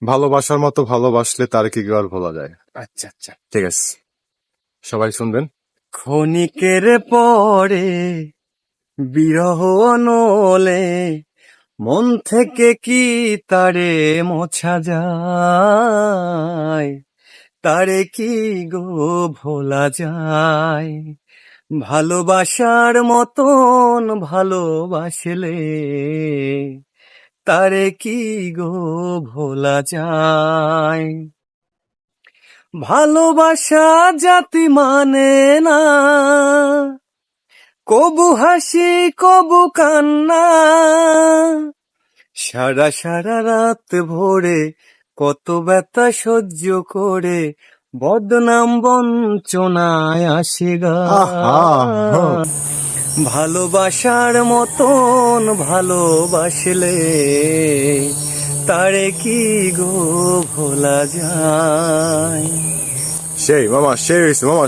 ভালোবাসার মতো ভালোবাসলে তার কি আর ভোলা যায়। আচ্ছা আচ্ছা, ঠিক আছে, সবাই শুনবেন। ক্ষণিকের পরে বিরহ নলে মন থেকে কি তারে মোছা যায়, তারে কি গো ভোলা যায়? ভালোবাসার মতন ভালোবাসলে তারে কি গো ভোলা যায়? ভালোবাসা জাতি মানে না, কবু হাসি কবু কান্না, সারা সারা রাত ভোরে কত ব্যথা সহ্য করে বদনাম বঞ্চনায় আসে গা। আহা, ভালোবাসার মতন ভালোবাসলে তারে কি গো ভোলা যায়? সেই মামা, সেই হয়েছে মামা।